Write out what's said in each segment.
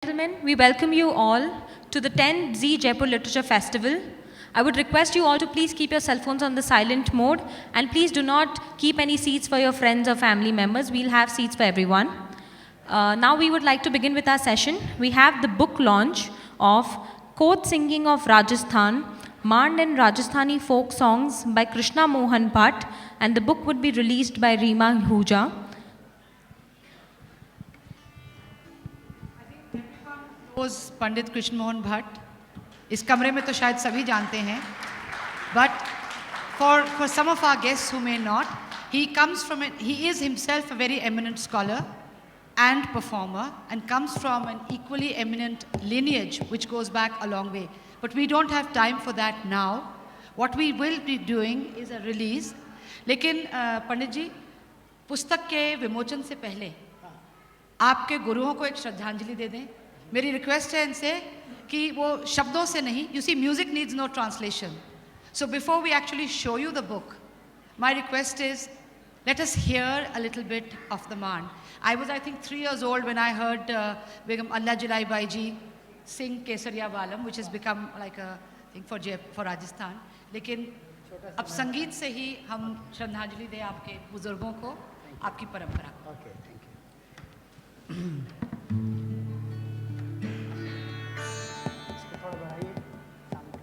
Gentlemen, we welcome you all to the 10th Z Jaipur Literature Festival. I would request you all to please keep your cell phones on the silent mode and please do not keep any seats for your friends or family members. We'll have seats for everyone. Now we would like to begin with our session. We have the book launch of Code Singing of Rajasthan, Mand and Rajasthani Folk Songs by Krishna Mohan Bhatt, and the book would be released by Reema Huja. पंडित कृष्ण मोहन भट्ट इस कमरे में तो शायद सभी जानते हैं, but for some of our guests who may not, he is himself a very eminent scholar and performer and comes from an equally eminent lineage which goes back a long way. But we don't have time for that now. What we will be doing is a release. लेकिन पंडित जी, पुस्तक के विमोचन से पहले आपके गुरुओं को एक श्रद्धांजलि दे दें. मेरी रिक्वेस्ट है इनसे कि वो शब्दों से नहीं, you see music needs no translation. So before we actually show you the book, my request is let us hear a little bit of the Mand. I was, I think, 3 years old when I heard Begum Allah Jalai Bai ji sing Kesariya Balam, which has become like a thing for Rajasthan. लेकिन अब संगीत से ही हम श्रद्धांजलि दें आपके बुजुर्गों को, आपकी परंपरा को. Okay, thank you. इसको थोड़ा बढ़ाइए सामने.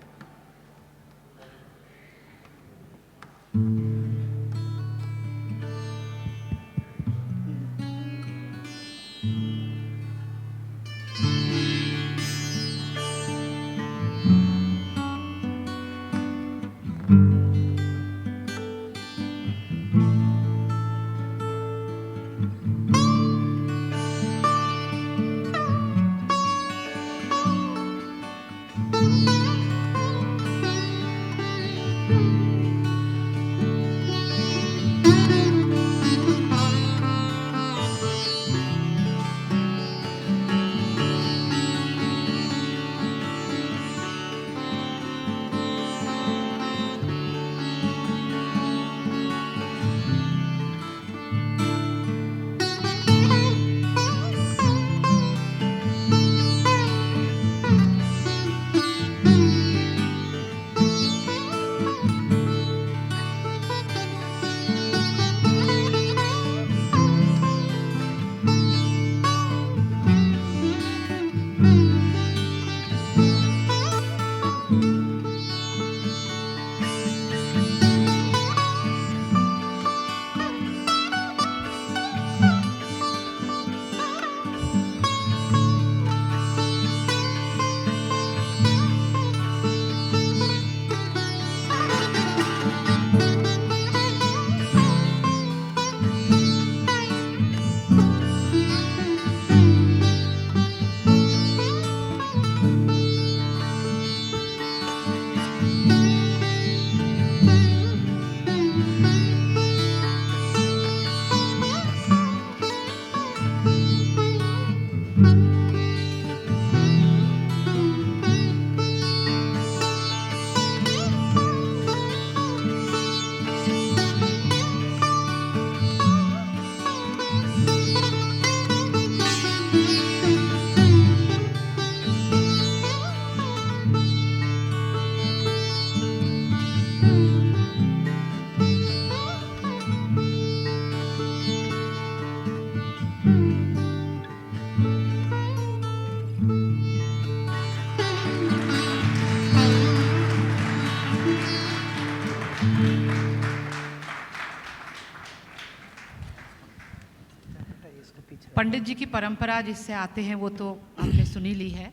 पंडित जी की परंपरा जिससे आते हैं वो तो आपने सुनी ली है.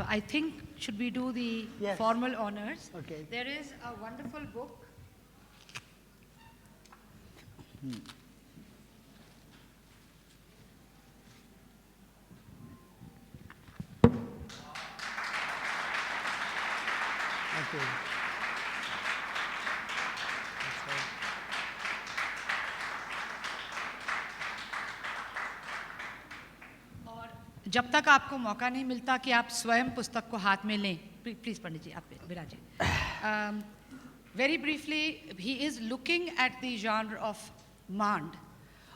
I think should we do the Yes. formal honors? Okay. There is a wonderful book. Okay. और जब तक आपको मौका नहीं मिलता कि आप स्वयं पुस्तक को हाथ में लें, प्लीज पंडित जी आप विराजिए. Very briefly, he is looking at the genre of Mand.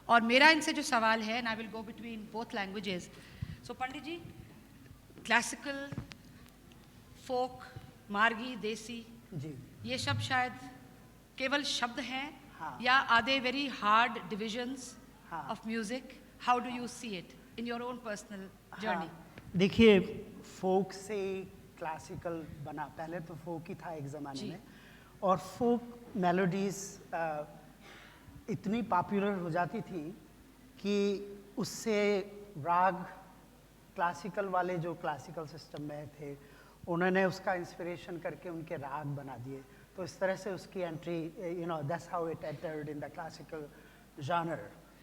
और मेरा इनसे जो सवाल है, and I will go between both languages, So Pandit ji, classical, folk, margi, desi, जी ये सब शायद केवल शब्द हैं हाँ। या are they very hard divisions हाँ। Of music? How do you see it in your own personal journey? देखिए फोक से क्लासिकल बना, पहले तो फोक ही था एक ज़माने जी। में, और फोक मेलोडीज़ इतनी पॉपुलर हो जाती थी कि उससे राग क्लासिकल वाले जो क्लासिकल सिस्टम में थे उन्होंने उसका इंस्पिरेशन करके उनके राग बना दिए, तो इस तरह से उसकी entry, you know, that's how it entered in the classical genre,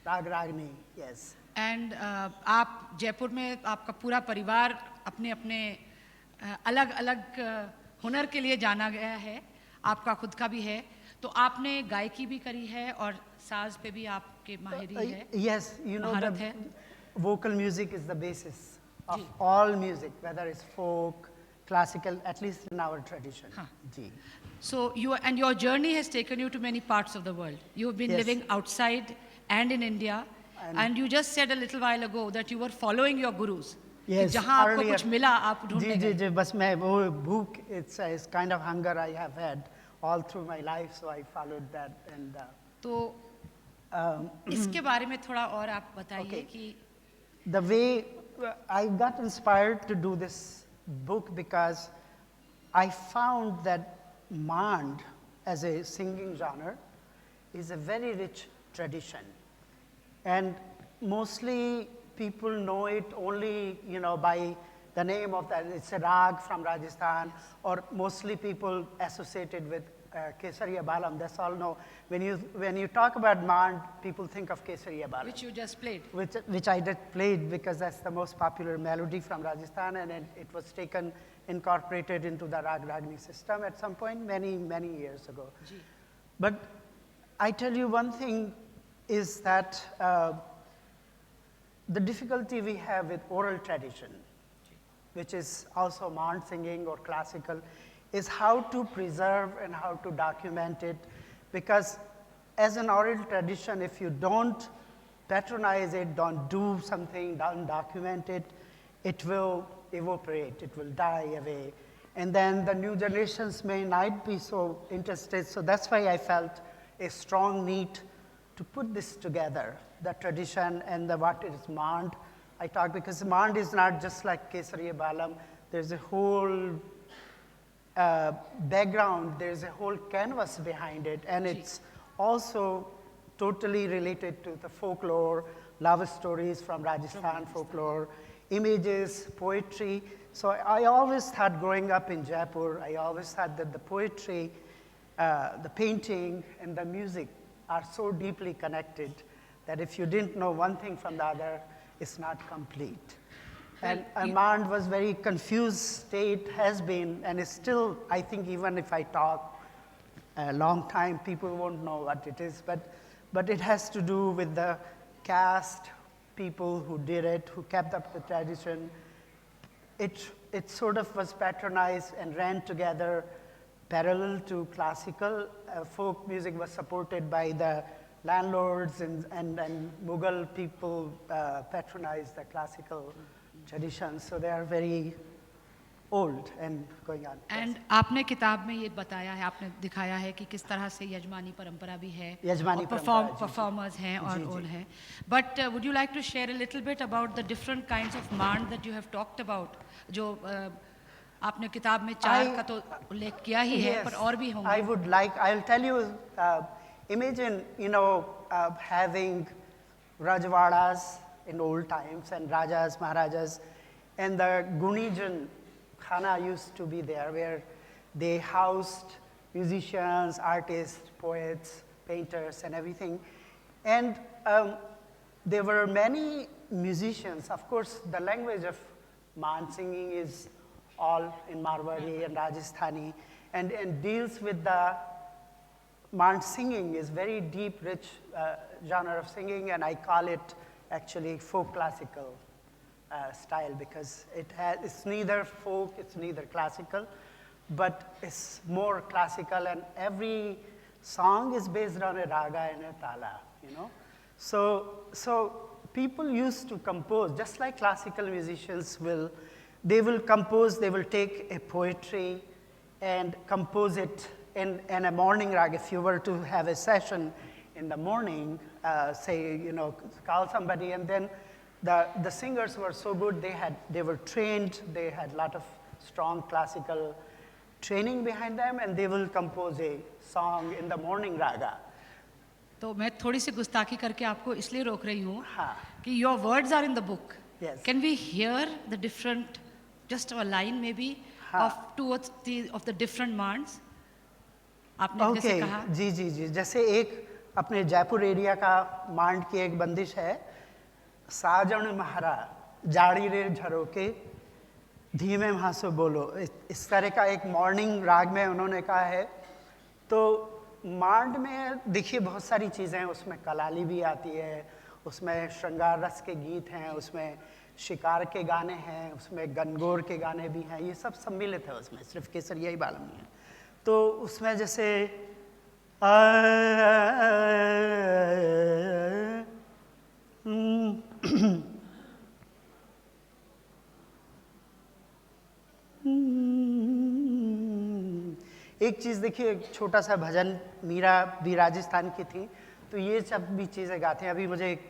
राग रागनी, यस। एंड आप जयपुर में आपका पूरा परिवार अपने अपने अलग अलग हुनर के लिए जाना गया है, आपका खुद का भी है, तो आपने गायकी भी करी है और साज पे भी आपके माहिरी है, Yes, you know, महारत the है। vocal music is the basis of ji. all music, whether it's folk, classical, at least in our tradition. हाँ। जी। So your journey has taken you to many parts of the world. You have been Yes. living outside and in India, And- and you just said a little while ago that you were following your gurus. कि Yes, जहाँ आपको earlier- कुछ मिला आप जी ढूंढने जी गए। जी, बस मैं वो भूख, it's kind of hunger I have had all through my life, so I followed that, and तो um, इसके बारे में थोड़ा और आप बताइए Okay. कि the way I got inspired to do this book because I found that Mand as a singing genre is a very rich tradition. And mostly people know it only, you know, by the name of that, it's a rag from Rajasthan, or mostly people associated with Kesariya Balam, that's all know. When you talk about Mand, people think of Kesariya Balam. which you just played. Which I did played because that's the most popular melody from Rajasthan, and it was taken, incorporated into the Rag Ragini system at some point many, many years ago. जी। But I tell you one thing is that the difficulty we have with oral tradition, which is also Mand singing or classical, is how to preserve and how to document it, because as an oral tradition, if you don't patronize it, don't do something, don't document it, it will evaporate, it will die away. And then the new generations may not be so interested. So that's why I felt a strong need to put this together, the tradition and the what is Mand. I talk because Mand is not just like Kesariya Balam. There's a whole background, there's a whole canvas behind it, and it's also totally related to the folklore, love stories from Rajasthan folklore, images, poetry. So I always thought growing up in Jaipur, I always thought that the poetry, the painting, and the music are so deeply connected that if you didn't know one thing from the other, it's not complete. And Mand was very confused state, has been, and is still, I think even if I talk a long time, people won't know what it is, but it has to do with the caste, people who did it, who kept up the tradition. It sort of was patronized and ran together parallel to classical. Folk music was supported by the landlords, and Mughal people patronized the classical traditions. So they are very old and going on. And आपने किताब में ये बताया है, आपने दिखाया है कि किस तरह से यजमानी परंपरा भी है, यजमानी परंपरा, जी, जी। परफॉर्मर्स हैं और जी, जी। ऑल है, but would you like to share a little bit about the different kinds of Maand that you have talked about, जो आपने किताब में चार का तो उल्लेख किया ही है, पर और भी I होंगे। would like, I'll tell you, imagine, you know, having Rajwadas in old times and Rajas, Maharajas, and the Gunijan Khana used to be there where they housed musicians, artists, poets, painters, and everything. And there were many musicians. Of course, the language of Mand singing is all in Marwari and Rajasthani, and deals with the Mand singing is very deep, rich genre of singing, and I call it actually folk classical style because it's neither folk, it's neither classical, but it's more classical, and every song is based on a raga and a tala, you know. So people used to compose, just like classical musicians will, they will compose, they will take a poetry and compose it in a morning rag. If you were to have a session in the morning, say, you know, call somebody, and then the singers were so good, they were trained, they had a lot of strong classical training behind them, and they will compose a song in the morning raga. तो मैं थोड़ी सी गुस्ताखी करके आपको इसलिए रोक रही हूँ हाँ. कि your words are in the book. Yes. Can we hear the different, just a line maybe हाँ. of two of the different mands? आपने जैसे ओके, कहा. जी जी जी, जैसे एक अपने जयपुर एरिया का मांड की एक बंदिश है, साजन महारा जाड़ी रे झरोके धीमे भाषो बोलो, इस तरह का एक मॉर्निंग राग में उन्होंने कहा है। तो मांड में देखिए बहुत सारी चीज़ें हैं, उसमें कलाली भी आती है, उसमें श्रृंगार रस के गीत हैं, उसमें शिकार के गाने हैं, उसमें गनगौर के गाने भी हैं, ये सब सम्मिलित है उसमें, सिर्फ केसरिया ही बालम नहीं है। तो उसमें जैसे एक चीज़ देखिए, एक छोटा सा भजन मीरा भी राजस्थान की थी, तो ये सब भी चीज़ें गाते हैं। अभी मुझे एक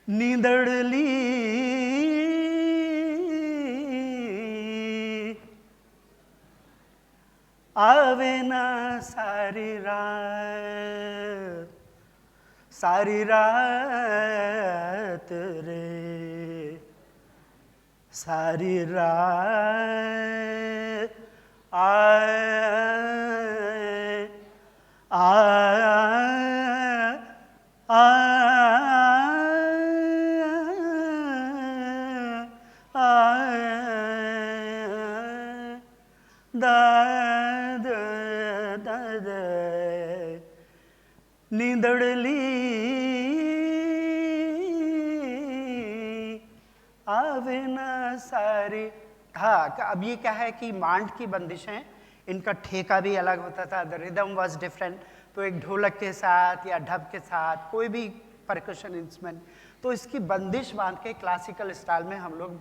नींदड़ली आवे ना सारी रात रे, सारी रात नींदड़ली आवे ना सारी। हाँ, अब ये क्या है कि मांड की बंदिशें, इनका ठेका भी अलग होता था, द रिदम वाज डिफरेंट। तो एक ढोलक के साथ या ढब के साथ कोई भी परकशन इंस्ट्रूमेंट, तो इसकी बंदिश बांध के क्लासिकल स्टाइल में हम लोग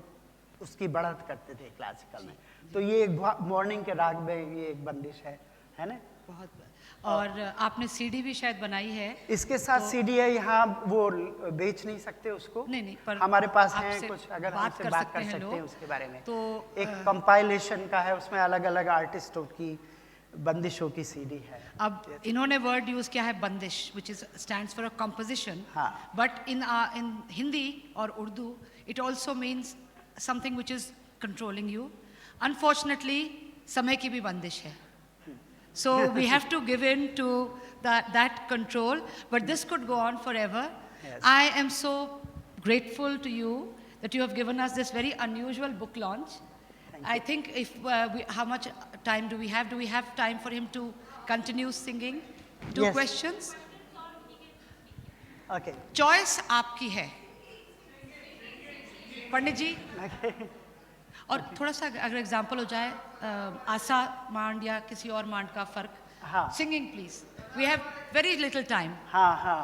उसकी बढ़त करते थे क्लासिकल में। तो ये एक मॉर्निंग के राग में ये एक बंदिश है ना। बहुत। और आपने सीडी भी शायद बनाई है। इसके साथ तो, सीडी है, यहाँ वो बेच नहीं सकते उसको। नहीं, पर हमारे पास है कुछ, अगर हमसे बात कर सकते हैं उसके बारे में। तो एक कंपाइलेशन का है, उसमें अलग अलग आर्टिस्टों की बंदिशों की सीडी है। अब इन्होंने वर्ड यूज किया है बंदिश, which is stands for a composition, but in Hindi और Urdu it also means something which is controlling you. Unfortunately समय की भी बंदिश है, so we have to give in to that control, but this could go on forever. Yes. I am so grateful to you that you have given us this very unusual book launch. I think if how much time do we have? Do we have time for him to continue singing? Two Yes. questions. Okay. Choice आपकी है, पंडित जी। Okay. और थोड़ा सा अगर example हो जाए आशा मांड या किसी और मांड का फर्क। हाँ। Singing please, we have very little time. हाँ,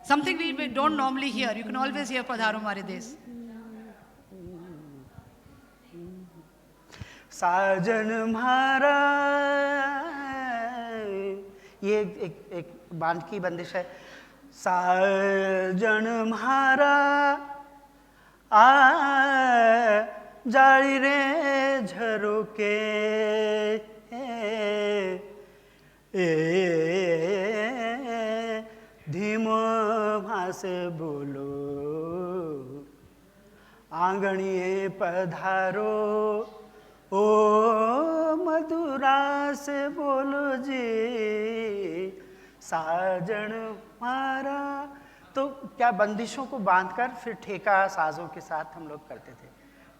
something we don't normally hear, you can always hear पधारो हमारे देश। साजन म्हारा, ये एक बांध की बंदिश है। साजन म्हारा जाड़ी रे झरोके धीमो भासे बोलो, आंगणिए पधारो ओ मधुरा से बोलो जी, साजन मारा। तो क्या बंदिशों को बांधकर फिर ठेका साजों के साथ हम लोग करते थे।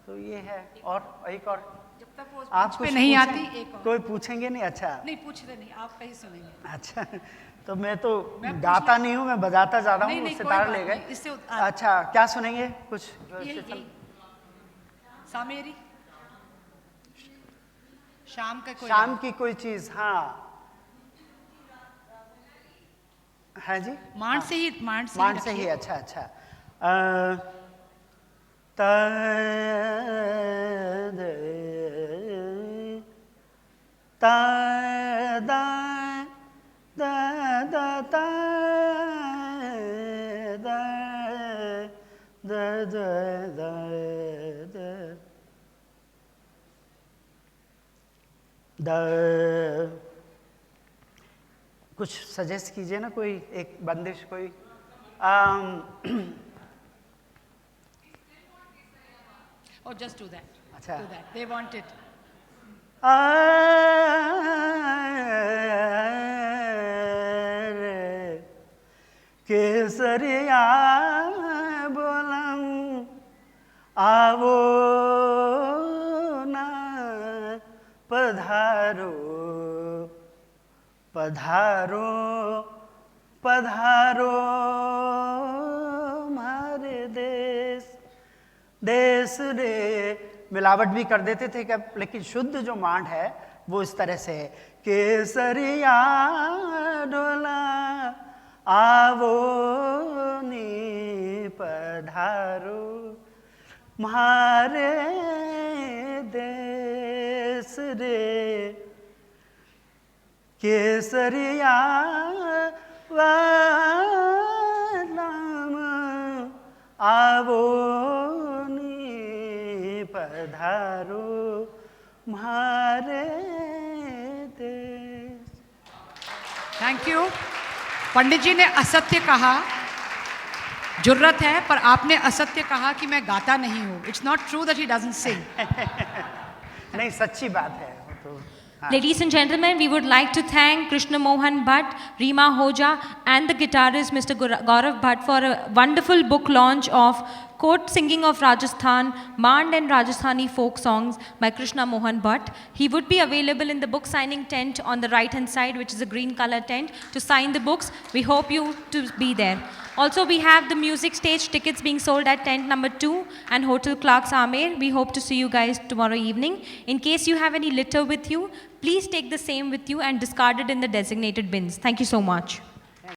तो ये है। और एक और, जब तक वो आप पे नहीं आती एक और। कोई पूछेंगे नहीं? अच्छा, नहीं पूछते नहीं, आप कहीं सुनेंगे। अच्छा, तो मैं तो गाता नहीं हूँ, मैं बजाता ज़्यादा हूँ, सितार ले गए। अच्छा, क्या सुनेंगे कुछ? सामेरी, शाम का कोई, शाम की कोई चीज़। हाँ, हाँ जी, मांड से ही मांड से ही, रखिए। अच्छा अच्छा। त द ता दा दा दा ता दा दा दा दा दा कुछ सजेस्ट कीजिए ना, कोई एक बंदिश कोई। Oh, just do that. अच्छा। Do that. They want it. केसरिया बोलम आवो ना पधारो पधारो पधारो हमारे देश देश रे। मिलावट भी कर देते थे क्या, लेकिन शुद्ध जो मांड है वो इस तरह से है। केसरिया डोला आवो नी पधारो म्हारे देश रे। केसरिया वालाम आवो नी पधारो म्हारे देश। Thank you. पंडित जी ने असत्य कहा, जुर्रत है, पर आपने असत्य कहा कि मैं गाता नहीं हूँ। It's not true that he doesn't sing. नहीं, सच्ची बात है वो तो। Ladies and gentlemen, we would like to thank Krishna Mohan Bhatt, Reema Hoja, and the guitarist Mr. Gaurav Bhatt for a wonderful book launch of Court Singing of Rajasthan, Mand and Rajasthani Folk Songs by Krishna Mohan Bhatt. He would be available in the book signing tent on the right hand side, which is a green color tent, to sign the books. We hope you to be there. Also, we have the music stage tickets being sold at tent number 2 and Hotel Clarks Amer. We hope to see you guys tomorrow evening. In case you have any litter with you, please take the same with you and discard it in the designated bins. Thank you so much.